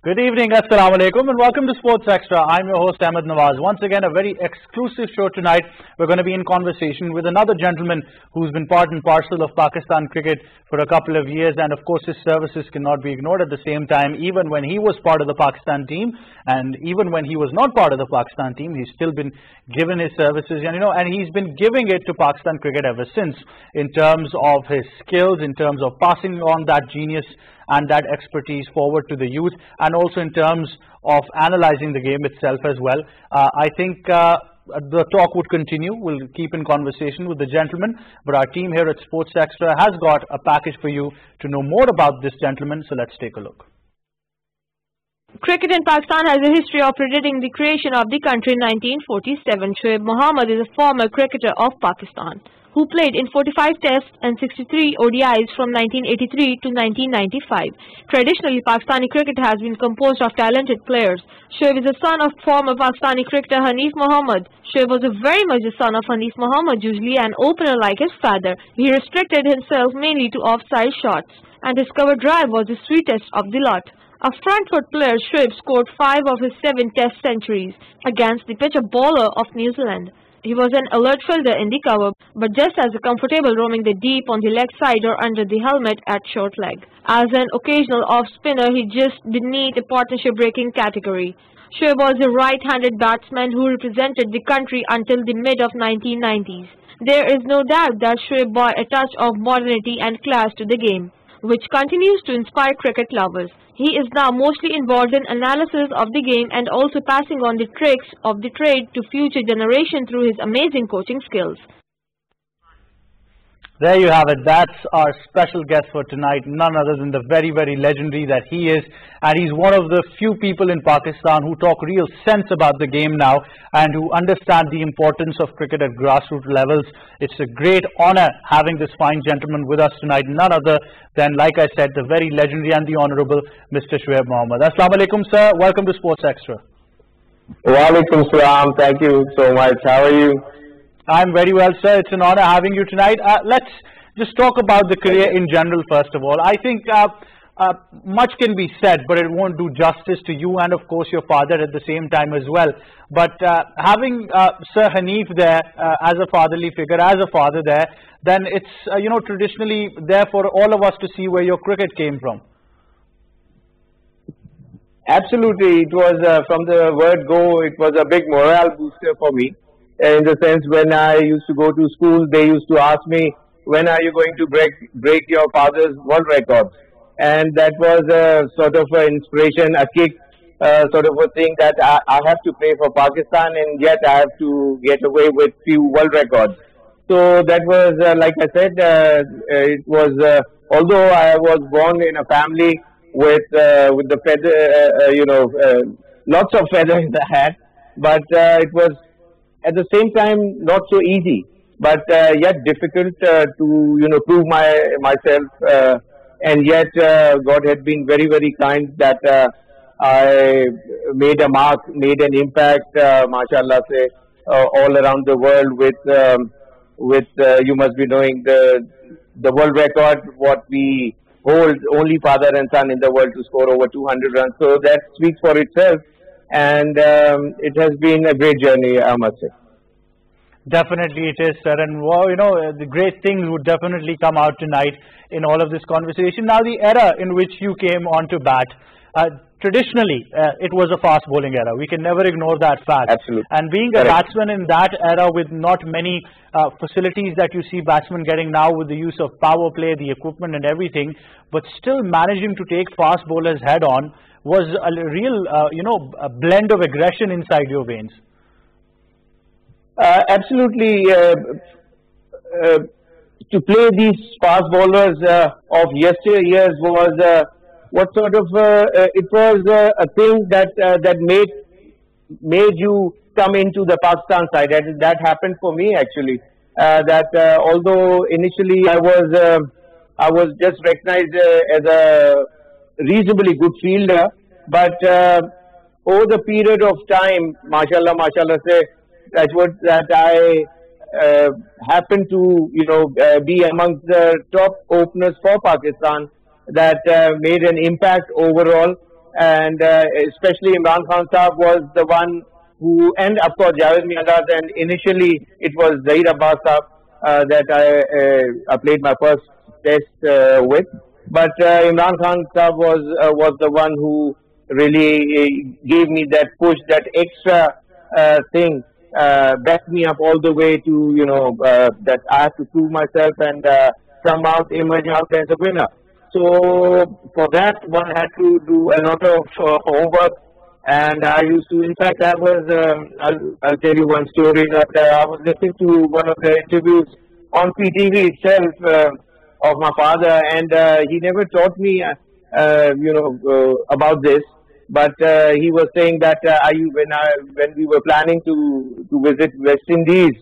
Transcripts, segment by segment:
Good evening, assalamu alaikum, and welcome to Sports Extra. I'm your host Ahmed Nawaz. Once again, a very exclusive show tonight. We're going to be in conversation with another gentleman who's been part and parcel of Pakistan cricket for a couple of years, and of course his services cannot be ignored. At the same time, even when he was part of the Pakistan team, and even when he was not part of the Pakistan team, he's still been given his services, and he's been giving it to Pakistan cricket ever since, in terms of his skills, in terms of passing on that genius and that expertise forward to the youth, and also in terms of analyzing the game itself as well. I think the talk would continue. We'll keep in conversation with the gentleman, but our team here at Sports Extra has got a package for you to know more about this gentleman, so let's take a look. Cricket in Pakistan has a history of predating the creation of the country in 1947. Shoaib Mohammad is a former cricketer of Pakistan who played in 45 tests and 63 ODIs from 1983 to 1995. Traditionally, Pakistani cricket has been composed of talented players. Shoaib is the son of former Pakistani cricketer Hanif Mohammad. Shoaib was very much the son of Hanif Mohammad, usually an opener like his father. He restricted himself mainly to offside shots, and his cover drive was the sweetest of the lot. A front foot player, Shoaib scored 5 of his 7 test centuries against the pitcher bowler of New Zealand. He was an alert fielder in the cover, but just as comfortable roaming the deep on the leg side or under the helmet at short leg. As an occasional off-spinner, he just beneath the partnership-breaking category. Shoaib was a right-handed batsman who represented the country until the mid of 1990s. There is no doubt that Shoaib brought a touch of modernity and class to the game, which continues to inspire cricket lovers. He is now mostly involved in analysis of the game and also passing on the tricks of the trade to future generation through his amazing coaching skills. There you have it. That's our special guest for tonight, none other than the very, very legendary that he is. And he's one of the few people in Pakistan who talk real sense about the game now and who understand the importance of cricket at grassroots levels. It's a great honor having this fine gentleman with us tonight, none other than, like I said, the very legendary and the honorable Mr. Shoaib Mohammad. Assalamu alaikum, sir. Welcome to Sports Extra. Wa alaikum salam. Thank you so much. How are you? I'm very well, sir. It's an honor having you tonight. Let's just talk about the career in general, first of all. I think much can be said, but it won't do justice to you and, of course, your father at the same time as well. But having Sir Hanif there as a fatherly figure, as a father there, then it's, traditionally there for all of us to see where your cricket came from. Absolutely. It was, from the word go, it was a big morale booster for me. In the sense, when I used to go to school, they used to ask me, when are you going to break your father's world records? And that was a sort of an inspiration, a kick, sort of a thing that I have to play for Pakistan, and yet I have to get away with few world records. So that was, like I said, it was, although I was born in a family with the feather, lots of feathers in the hat, but it was at the same time not so easy, but yet difficult to prove myself, and yet God had been very, very kind that I made a mark, made an impact, mashallah say, all around the world with you must be knowing the world record, what we hold, only father and son in the world to score over 200 runs. So that speaks for itself. And it has been a great journey, I must say. Definitely it is, sir. And the great things would definitely come out tonight in all of this conversation. Now, the era in which you came onto bat, traditionally, it was a fast bowling era. We can never ignore that fact. Absolutely. And being a batsman in that era with not many facilities that you see batsmen getting now with the use of power play, the equipment and everything, but still managing to take fast bowlers head on, was a real, a blend of aggression inside your veins. Absolutely. To play these fast bowlers of yesteryears was what sort of it was a thing that made you come into the Pakistan side. That happened for me actually. Although initially I was just recognized as a reasonably good fielder, but over the period of time, mashallah, say that I happened to be amongst the top openers for Pakistan that made an impact overall, and especially Imran Khan Saab was the one who, and of course Javed Miandad, and initially it was Zahir Abbas Saab that I played my first test with, but Imran Khan Saab was the one who really gave me that push, that extra thing, backed me up all the way to that I have to prove myself and come out, emerge out as a winner. So for that, one had to do a lot of homework, and I used to. In fact, I'll tell you one story that I was listening to one of the interviews on PTV itself of my father, and he never taught me, about this. But he was saying that when we were planning to visit West Indies,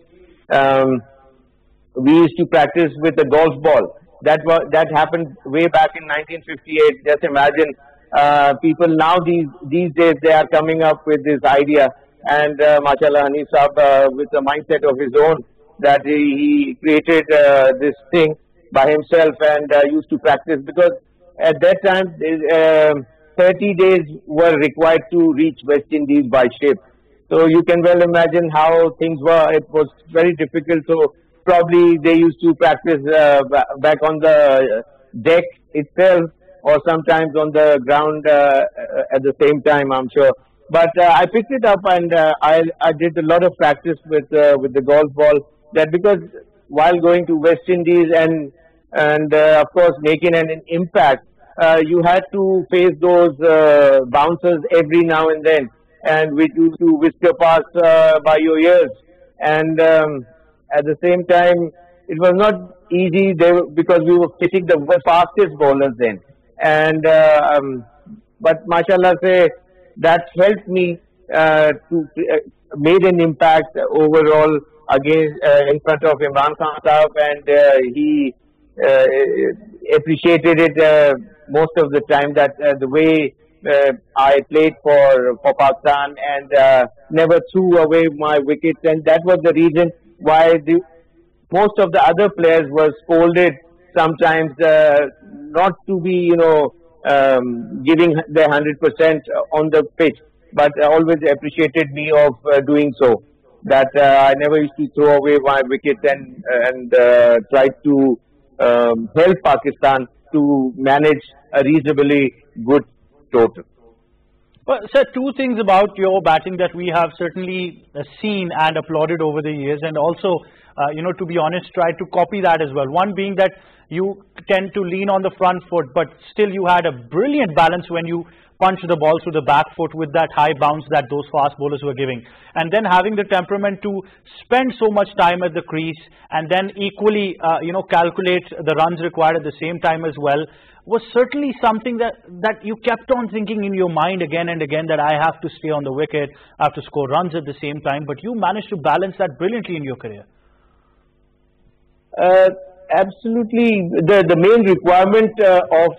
we used to practice with a golf ball. That happened way back in 1958. Just imagine, people now these days they are coming up with this idea, and mashallah, Hanif Saab with a mindset of his own, that he created this thing by himself and used to practice, because at that time 30 days were required to reach West Indies by ship. So you can well imagine how things were. It was very difficult. So probably they used to practice back on the deck itself, or sometimes on the ground at the same time, I'm sure. But I picked it up, and I did a lot of practice with the golf ball. That because while going to West Indies and of course making an impact, you had to face those bouncers every now and then, and which used to whisper past by your ears. And at the same time, it was not easy because we were facing the fastest bowlers then. And but mashallah, say that helped me to made an impact overall against in front of Imran Khan Saab, and he appreciated it most of the time, that the way I played for Pakistan and never threw away my wickets, and that was the reason why most of the other players were scolded sometimes not to be giving their 100% on the pitch, but always appreciated me of doing so. That I never used to throw away my wickets and tried to help Pakistan to manage a reasonably good total. Well, sir, two things about your batting that we have certainly seen and applauded over the years, and also, to be honest, tried to copy that as well. One being that you tend to lean on the front foot, but still you had a brilliant balance when you punched the ball through the back foot with that high bounce that those fast bowlers were giving. And then having the temperament to spend so much time at the crease, and then equally, calculate the runs required at the same time as well, was certainly something that you kept on thinking in your mind again and again, that I have to stay on the wicket, I have to score runs at the same time. But you managed to balance that brilliantly in your career. Absolutely. The main requirement of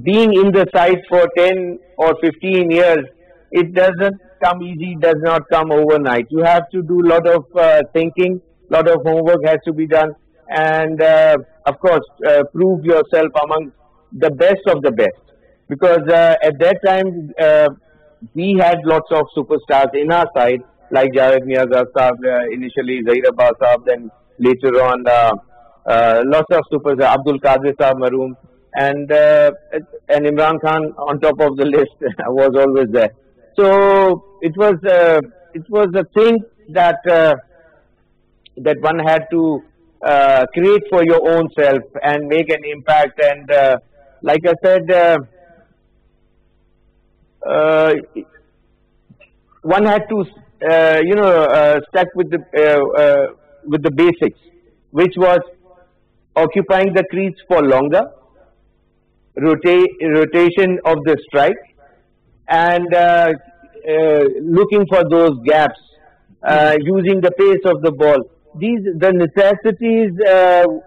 being in the side for 10 or 15 years, it doesn't come easy, does not come overnight. You have to do a lot of thinking, a lot of homework has to be done, and of course prove yourself among the best of the best, because at that time we had lots of superstars in our side, like Javed Miandad Saab, initially Zahir Abbas Saab, then later on lots of superstars, Abdul Qadir Saab Maroon, and Imran Khan on top of the list was always there. So it was a thing that that one had to create for your own self and make an impact. And like I said, one had to stuck with the basics, which was occupying the crease for longer, rotation of the strike, and looking for those gaps, using the pace of the ball. These the necessities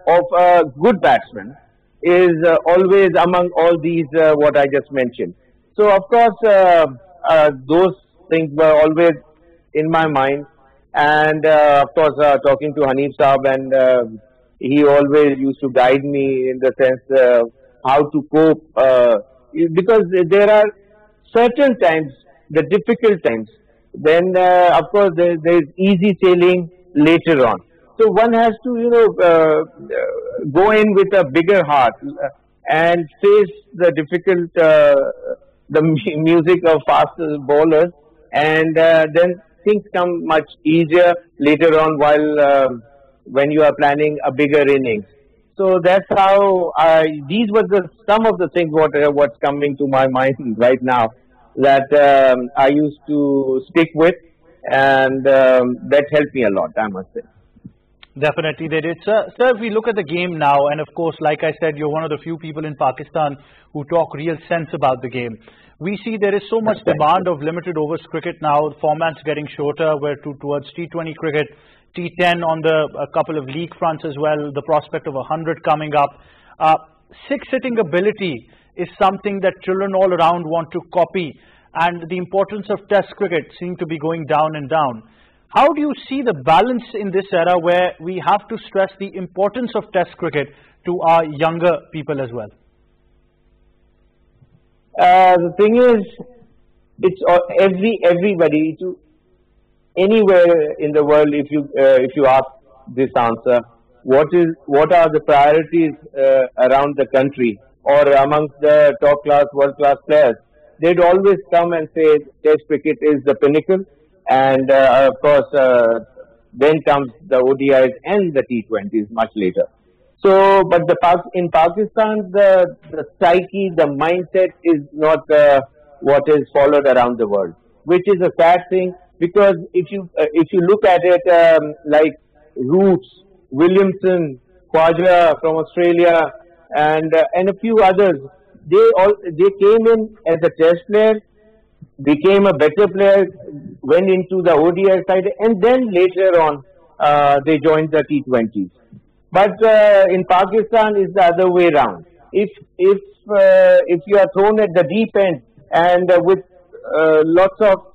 of a good batsman is always among all these what I just mentioned. So of course those things were always in my mind, and of course talking to Hanif Saab, and he always used to guide me in the sense how to cope, because there are certain times, the difficult times, then of course there is easy sailing later on. So one has to, go in with a bigger heart and face the difficult, music of fast bowlers, and then things come much easier later on while when you are planning a bigger innings. So that's how these were some of the things what's coming to my mind right now that I used to stick with, and that helped me a lot, I must say. Definitely they did. Sir, if we look at the game now, and of course, like I said, you're one of the few people in Pakistan who talk real sense about the game. We see there is so much demand of limited overs cricket now. The format's getting shorter. We're towards T20 cricket, T10 on a couple of league fronts as well. The prospect of 100 coming up. Six-hitting ability is something that children all around want to copy, and the importance of Test cricket seems to be going down and down. How do you see the balance in this era where we have to stress the importance of Test cricket to our younger people as well? The thing is, it's everybody to anywhere in the world. If you ask this answer, what are the priorities around the country or amongst the top class, world class players? They'd always come and say Test cricket is the pinnacle. And of course, then comes the ODIs and the T20s much later. So, but in Pakistan, the psyche, the mindset is not what is followed around the world, which is a sad thing, because if you look at it, like Roots, Williamson, Khwaja from Australia, and a few others, they came in as a Test player, became a better player, went into the ODI side, and then later on they joined the T20s. But in Pakistan, it's the other way around. If you are thrown at the deep end and with lots of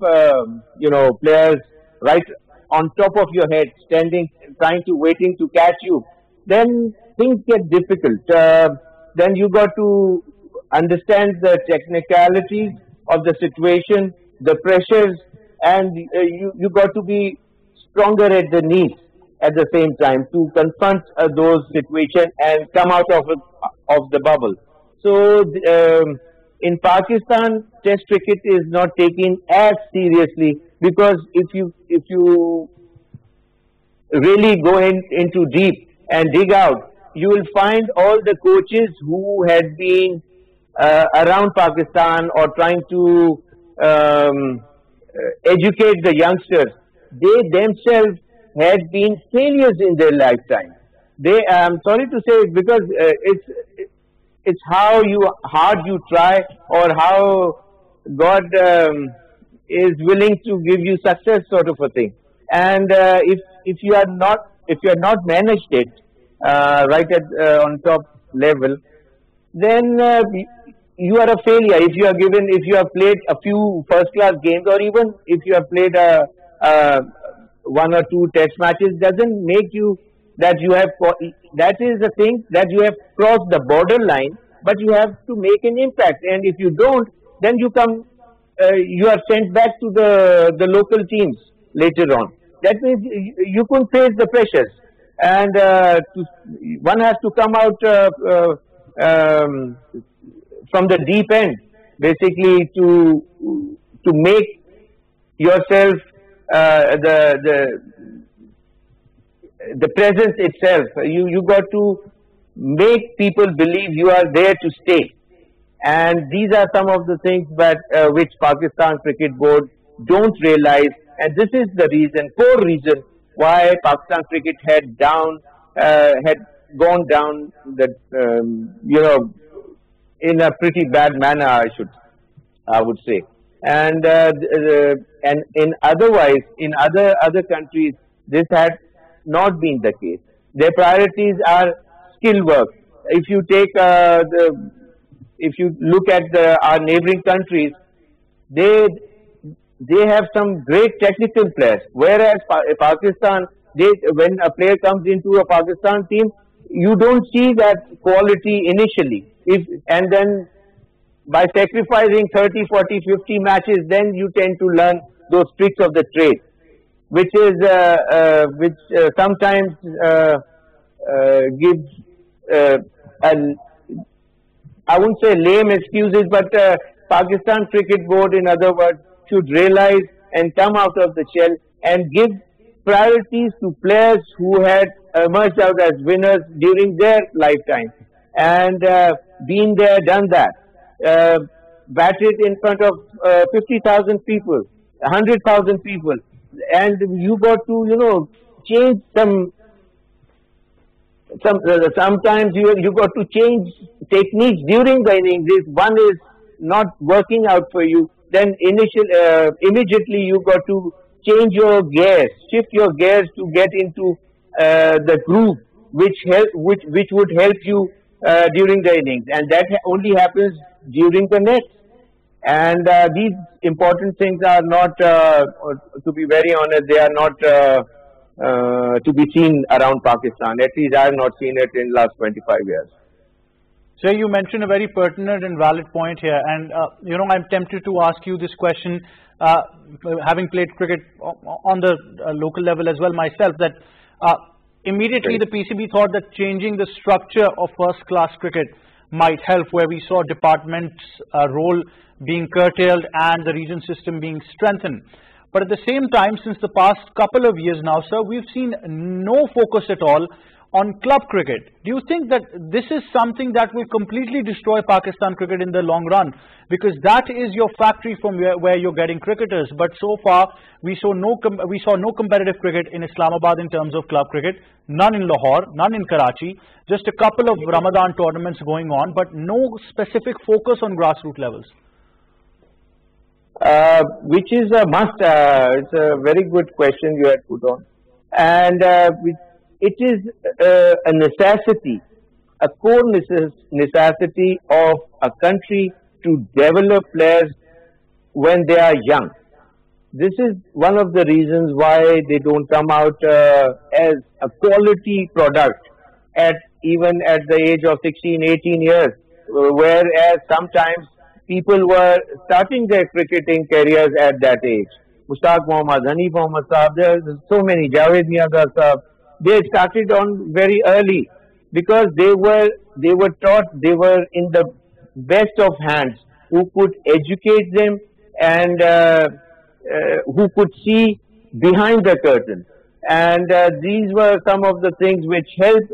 players right on top of your head, standing, waiting to catch you, then things get difficult. Then you got to understand the technicalities of the situation, the pressures, and you got to be stronger at the knees at the same time to confront those situations and come out of the bubble. So in Pakistan, Test cricket is not taken as seriously, because if you really go into deep and dig out, you will find all the coaches who had been around Pakistan or trying to educate the youngsters. They themselves had been failures in their lifetime. I'm sorry to say it, because it's how hard you try, or how God is willing to give you success, sort of a thing. And if you are not managed it right at on top level, then you are a failure. If you have played a few first class games, or even if you have played one or two Test matches, doesn't make you that you have. That is the thing, that you have crossed the borderline, but you have to make an impact. And if you don't, then you are sent back to the local teams later on. That means you couldn't face the pressures, and one has to come out from the deep end, basically to make yourself the presence itself. You got to make people believe you are there to stay, and these are some of the things that which Pakistan Cricket Board don't realize, and this is the core reason why Pakistan cricket had gone down that in a pretty bad manner, I would say. And in otherwise in other countries, this had not been the case. Their priorities are skill work. If you take if you look at our neighboring countries, they have some great technical players. Whereas Pakistan, when a player comes into a Pakistan team, you don't see that quality initially. And then by sacrificing 30, 40, 50 matches, then you tend to learn those tricks of the trade, which sometimes gives I wouldn't say lame excuses, but Pakistan Cricket Board, in other words, should realize and come out of the shell and give priorities to players who had emerged out as winners during their lifetime and been there, done that. Batted in front of 50,000 people, 100,000 people, and you got to, change sometimes you got to change techniques during the innings. If one is not working out for you, then immediately you got to change your gears, shift your gears to get into the groove, which would help you during the innings, and that only happens during the nets. And these important things are not, to be very honest, they are not to be seen around Pakistan. At least I have not seen it in the last 25 years. So you mentioned a very pertinent and valid point here, and I'm tempted to ask you this question, having played cricket on the local level as well myself, that immediately the PCB thought that changing the structure of first-class cricket might help, where we saw department's role being curtailed and the region system being strengthened. But at the same time, since the past couple of years now, sir, we've seen no focus at all on club cricket. Do you think that this is something that will completely destroy Pakistan cricket in the long run? Because that is your factory from where you're getting cricketers. But so far, we saw no competitive cricket in Islamabad in terms of club cricket. None in Lahore, none in Karachi. Just a couple of Ramadan tournaments going on, but no specific focus on grassroots levels. Which is a must. It's a very good question you had put on. And it is a necessity, a core necessity of a country to develop players when they are young. This is one of the reasons why they don't come out as a quality product even at the age of 16, 18 years, whereas sometimes people were starting their cricketing careers at that age. Shoaib Mohammad, Hanif Mohammad Saab, there are so many, Javed Miankar Saab. They started on very early because they were taught, they were in the best of hands, who could educate them and who could see behind the curtain. And these were some of the things which helped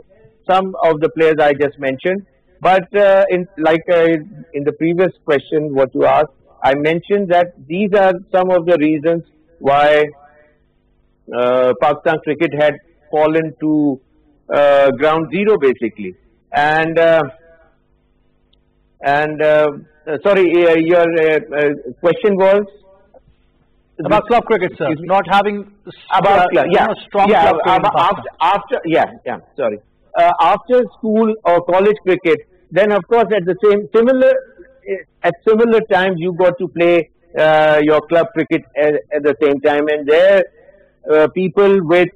some of the players I just mentioned. But in the previous question, what you asked, I mentioned that these are some of the reasons why Pakistan cricket had fallen to ground zero, basically. And sorry, your question was about club cricket, sir. Not having about strong club cricket. Sorry. After school or college cricket, then of course at similar times you got to play your club cricket at the same time, and there people with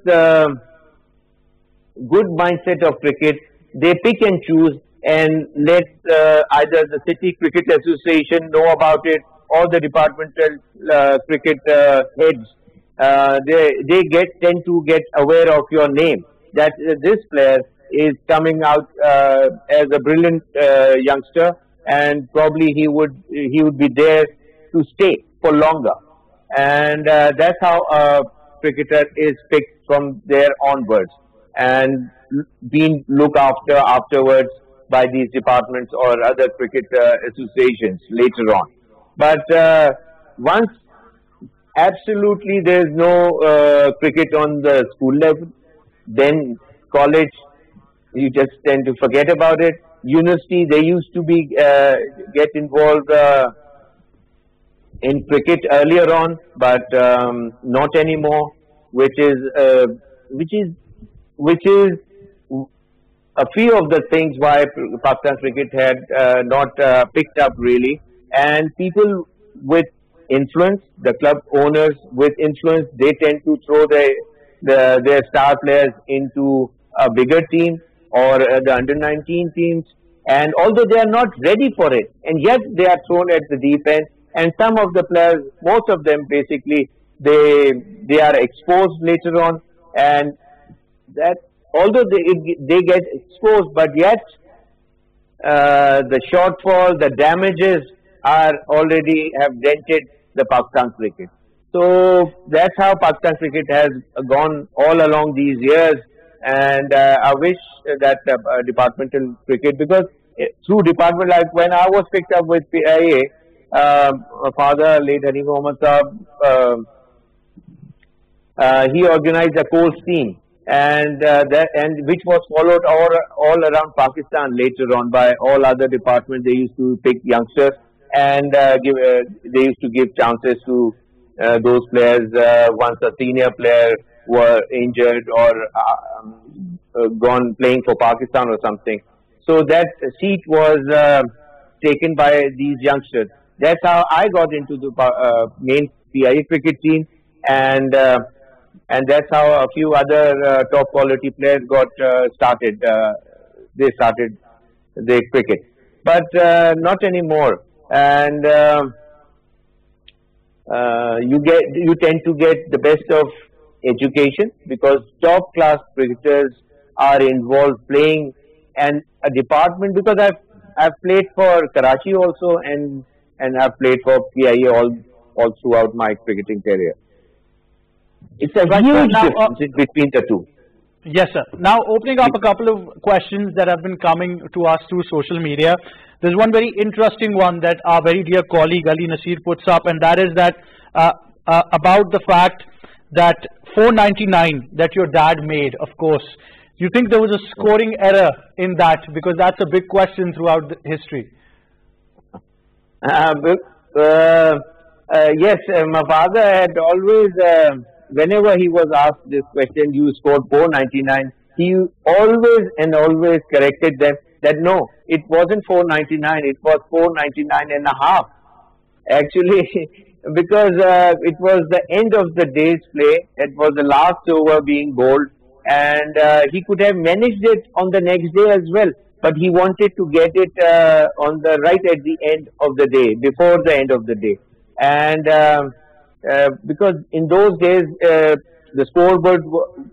good mindset of cricket, they pick and choose and let either the city cricket association know about it or the departmental cricket heads. They tend to get aware of your name, that this player is coming out as a brilliant youngster, and probably he would be there to stay for longer. And that's how a cricketer is picked from there onwards and being looked after afterwards by these departments or other cricket associations later on. But once absolutely there is no cricket on the school level, then college you just tend to forget about it. University, they used to be get involved in cricket earlier on, but not anymore, which is which is which is a few of the things why Pakistan cricket had not picked up really. And people with influence, the club owners with influence, they tend to throw their star players into a bigger team or the under-19 teams. And although they are not ready for it, and yet they are thrown at the deep end. And some of the players, most of them basically, they are exposed later on, and that although they get exposed, but yet the shortfall, the damages are already have dented the Pakistan cricket. So that's how Pakistan cricket has gone all along these years. And I wish that departmental cricket, because through department, like when I was picked up with PIA, my father, late Shoaib Mohammad he organized a course team, and which was followed all around Pakistan later on by all other departments. They used to pick youngsters and they used to give chances to those players once a senior player were injured or gone playing for Pakistan or something. So that seat was taken by these youngsters. That's how I got into the main PIA cricket team, and that's how a few other top quality players got started. They started their cricket, but not anymore. And you tend to get the best of education, because top class cricketers are involved playing, and a department, because I've played for Karachi also, and I've played for PIA all throughout my cricketing career. It's a huge difference between the two. Yes, sir. Now, opening up a couple of questions that have been coming to us through social media. There's one very interesting one that our very dear colleague Ali Nasir puts up, and that is that about the fact that 499 that your dad made, of course. You think there was a scoring error in that? Because that's a big question throughout the history. Yes, my father had always, whenever he was asked this question, you scored 499, he always corrected them that no, it wasn't 499, it was 499 and a half. Actually, because it was the end of the day's play, it was the last over being bowled, and he could have managed it on the next day as well, but he wanted to get it on the right at the end of the day, before the end of the day. And because in those days the scoreboards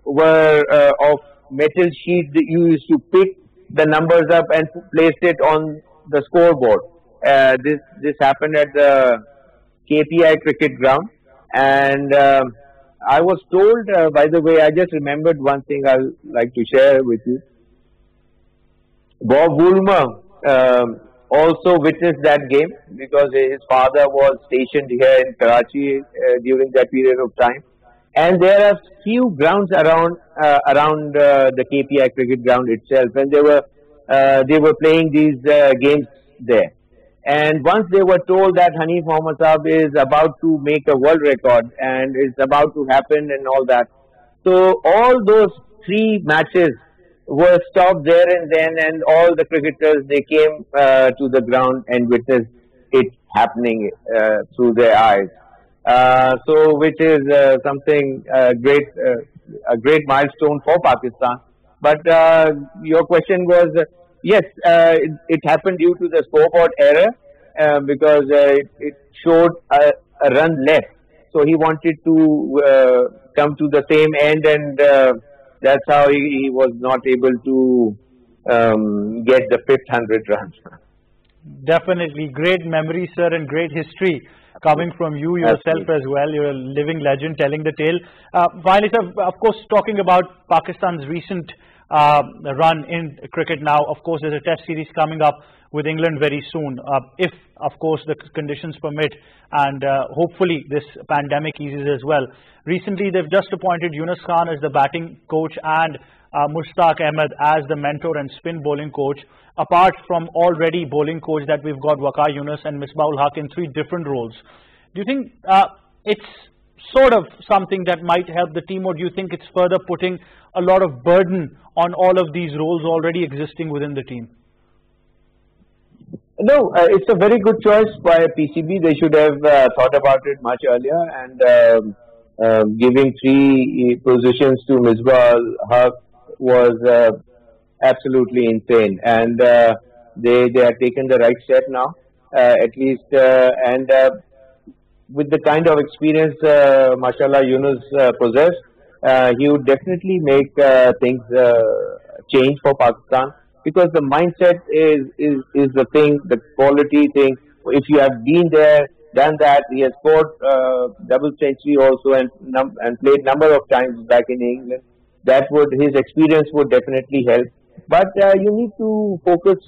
were of metal sheets that you used to pick the numbers up and placed it on the scoreboard. This happened at the KPI cricket ground, and I was told, by the way, I just remembered one thing I'll like to share with you. Bob Woolmer also witnessed that game, because his father was stationed here in Karachi during that period of time. And there are few grounds around the KPI cricket ground itself, and they were playing these games there. And once they were told that Hanif Mohammad Saab is about to make a world record and it's about to happen and all that, so all those 3 matches were stopped there and then, and all the cricketers, they came to the ground and witnessed it happening through their eyes. So which is something great, a great milestone for Pakistan. But your question was, yes, it happened due to the scoreboard error, because it showed a run left. So he wanted to come to the same end, and that's how he was not able to get the 5th 100 runs. Definitely. Great memory, sir, and great history coming from you yourself as well. You're a living legend telling the tale. Finally, sir, of course, talking about Pakistan's recent run in cricket now, of course, there's a test series coming up with England very soon, if, of course, the conditions permit, and hopefully this pandemic eases as well. Recently, they've just appointed Yunus Khan as the batting coach, and Mushtaq Ahmed as the mentor and spin bowling coach, apart from already bowling coach that we've got Waqar Yunus and Misbahul Haq in 3 different roles. Do you think it's sort of something that might help the team, or do you think it's further putting a lot of burden on all of these roles already existing within the team? No, it's a very good choice by PCB. They should have thought about it much earlier, and giving 3 positions to Misbahul Haq was absolutely insane. And they have taken the right step now, at least, and with the kind of experience mashallah Yunus possessed, he would definitely make things change for Pakistan, because the mindset is the thing, the quality thing. If you have been there, done that, he has scored double century also, and played number of times back in England. That his experience would definitely help. But you need to focus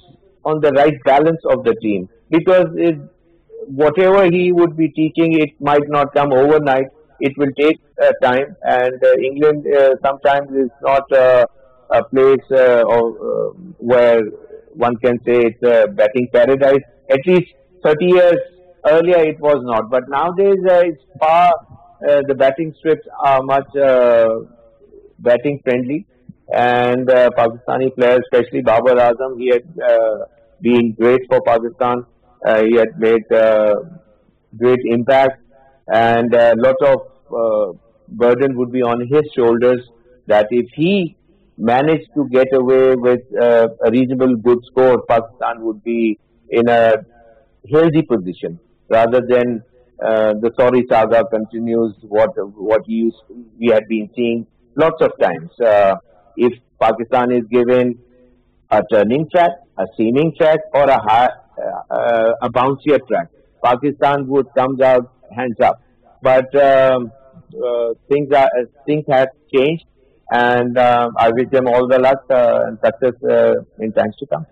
on the right balance of the team, because whatever he would be teaching, it might not come overnight. It will take time, and England sometimes is not a place where one can say it's a batting paradise. At least 30 years earlier it was not, but nowadays it's far, the batting strips are much batting friendly, and Pakistani players, especially Babar Azam, he had been great for Pakistan. He had made great impact, and lots of burden would be on his shoulders, that if he managed to get away with a reasonable good score, Pakistan would be in a healthy position, rather than the sorry saga continues, what we had been seeing lots of times. If Pakistan is given a turning track, a seaming track, or a bouncier track, Pakistan would come out hands up. But things have changed, and I wish them all the luck and success in times to come.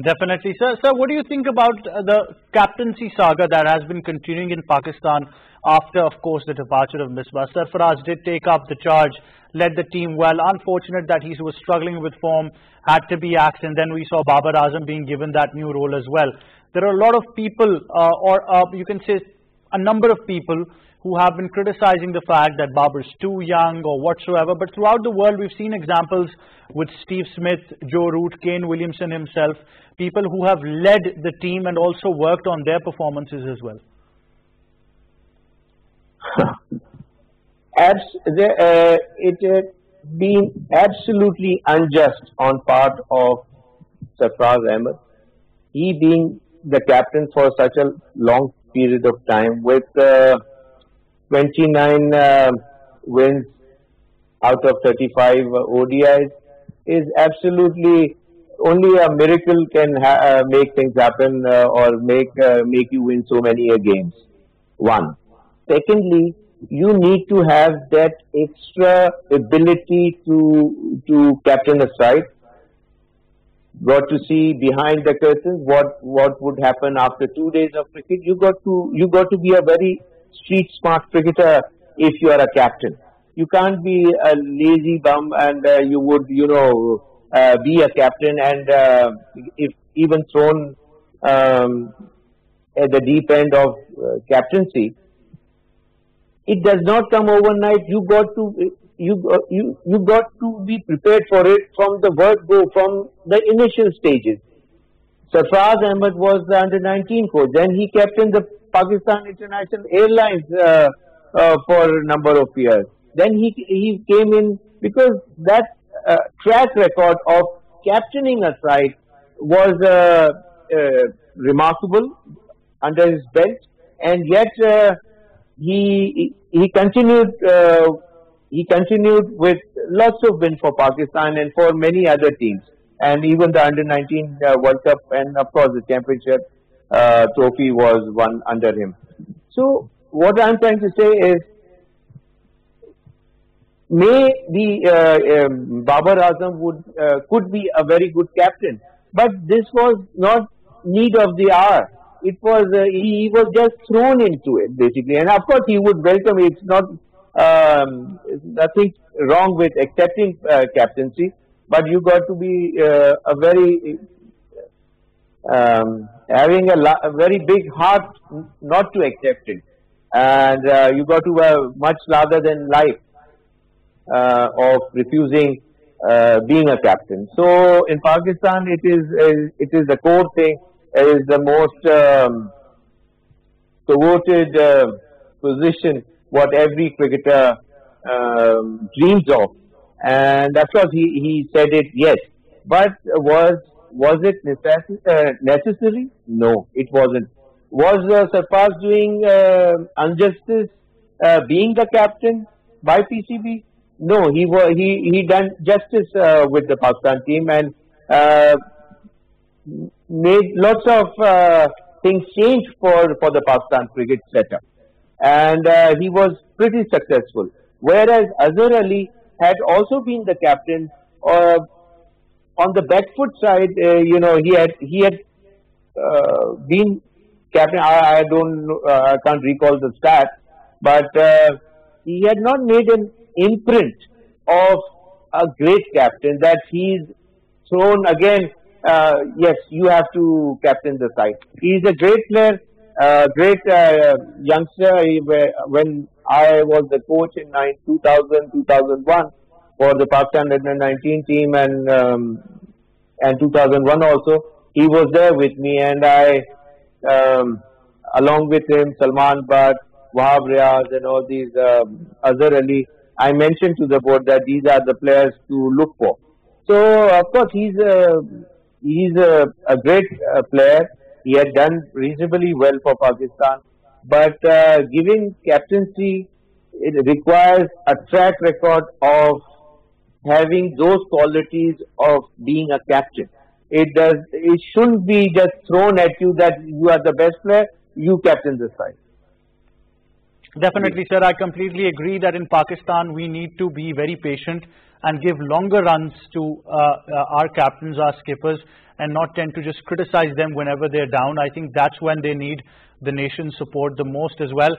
Definitely, sir. Sir, what do you think about the captaincy saga that has been continuing in Pakistan after, of course, the departure of Misbah? Sarfaraz did take up the charge, led the team well. Unfortunate that he was struggling with form, had to be axed, and then we saw Babar Azam being given that new role as well. There are a lot of people, you can say a number of people, who have been criticizing the fact that Babar's too young or whatsoever. But throughout the world, we've seen examples with Steve Smith, Joe Root, Kane Williamson himself, people who have led the team and also worked on their performances as well. It has been absolutely unjust on part of Sarfaraz Ahmed. He being the captain for such a long period of time, with 29 wins out of 35 ODIs, is absolutely, only a miracle can make things happen, or make you win so many games. One. Secondly, you need to have that extra ability to captain a side. Got to see behind the curtains what would happen after 2 days of cricket. You got to be a very street smart cricketer if you are a captain. You can't be a lazy bum, and you would be a captain, and if even thrown at the deep end of captaincy, it does not come overnight. You got to be prepared for it from the word go, from the initial stages. Sarfaraz Ahmed was the under-19 coach. Then he captained the Pakistan International Airlines for a number of years. Then he came in, because that track record of captaining a side was remarkable under his belt, and yet he continued with lots of wins for Pakistan and for many other teams, and even the under-19 World Cup, and of course the championship trophy was won under him. So what I'm trying to say is, Babar Azam could be a very good captain, but this was not need of the hour. It was he was just thrown into it basically, and of course he would welcome it. It's not nothing wrong with accepting captaincy, but you got to be a very having a very big heart not to accept it, and you got to have much larger than life of refusing being a captain. So in Pakistan, it is the core thing. It is the most coveted position what every cricketer dreams of, and of course he said it, yes, but was it necessary? No, it wasn't. Was Sarfraz doing injustice being the captain by PCB? No, he done justice with the Pakistan team, and made lots of things change for the Pakistan cricket setup, and he was pretty successful. Whereas Azhar Ali had also been the captain. On the back foot side, he had been captain. I can't recall the stats, but he had not made an imprint of a great captain that he's thrown again. Yes, you have to captain the side. He's a great player, great youngster. When I was the coach in 2001 for the Pakistan under-19 team, and 2001 also, he was there with me, and I, along with him, Salman Butt, Wahab Riaz, and all these, Azhar Ali, I mentioned to the board that these are the players to look for. So of course he's a great player. He had done reasonably well for Pakistan, but giving captaincy, it requires a track record of having those qualities of being a captain. It shouldn't be just thrown at you that you are the best player, you captain this side. Definitely, sir. I completely agree that in Pakistan we need to be very patient and give longer runs to our captains, our skippers, and not tend to just criticize them whenever they're down. I think that's when they need the nation's support the most as well.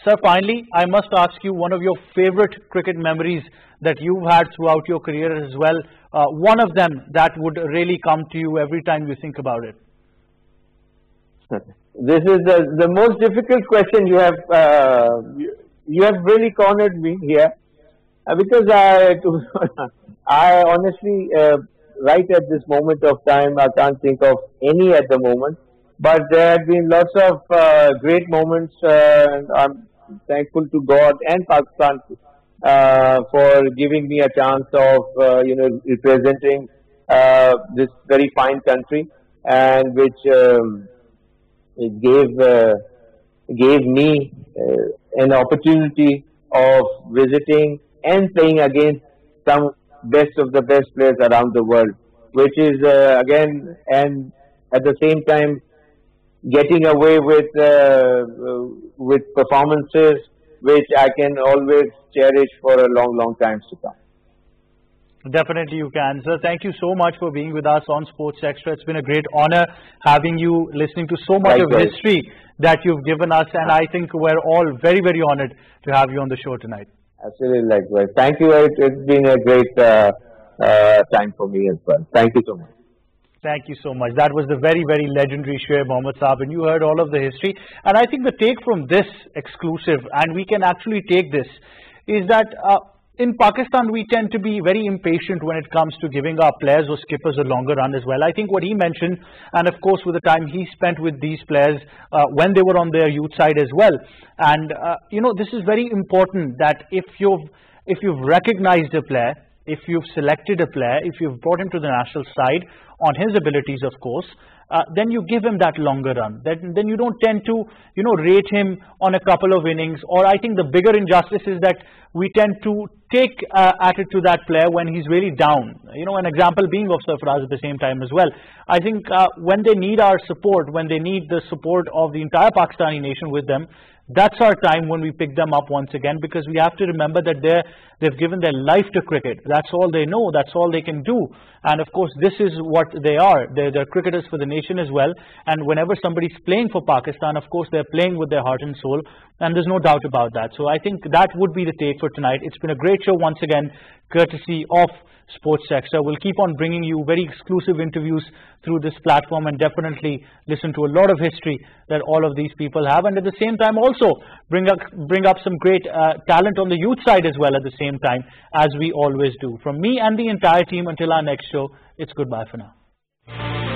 Sir, finally, I must ask you one of your favorite cricket memories that you've had throughout your career as well. One of them that would really come to you every time you think about it. This is the most difficult question you have really cornered me here, because I honestly, right at this moment of time, I can't think of any at the moment. But there have been lots of great moments. And I'm thankful to God and Pakistan for giving me a chance of representing this very fine country, and which it gave me an opportunity of visiting and playing against some best of the best players around the world, which is again, and at the same time getting away with performances which I can always cherish for a long time to come. Definitely you can, sir. Thank you so much for being with us on Sports Extra. It's been a great honor having you, listening to so much of history that you've given us, and I think we're all very honored to have you on the show tonight. Absolutely, likewise. Thank you. It's been a great time for me as well. Thank you so much. Thank you so much. That was the very legendary Shoaib Mohammad Saab, and you heard all of the history. And I think the take from this exclusive, and we can actually take this, is that in Pakistan we tend to be very impatient when it comes to giving our players or skippers a longer run as well. I think what he mentioned, and of course with the time he spent with these players when they were on their youth side as well, and this is very important, that if you've recognized a player, if you've selected a player, if you've brought him to the national side on his abilities, of course, then you give him that longer run. Then you don't tend to, rate him on a couple of innings. Or I think the bigger injustice is that we tend to take at it to that player when he's really down. You know, an example being of Sarfaraz at the same time as well. I think when they need our support, when they need the support of the entire Pakistani nation with them, that's our time when we pick them up once again, because we have to remember that they've given their life to cricket. That's all they know. That's all they can do. And of course, this is what they are. They're cricketers for the nation as well. And whenever somebody's playing for Pakistan, of course, they're playing with their heart and soul. And there's no doubt about that. So I think that would be the take for tonight. It's been a great show once again, courtesy of Sports Extra. We'll keep on bringing you very exclusive interviews through this platform, and definitely listen to a lot of history that all of these people have, and at the same time also bring up some great talent on the youth side as well at the same time, as we always do. From me and the entire team, until our next show, it's goodbye for now.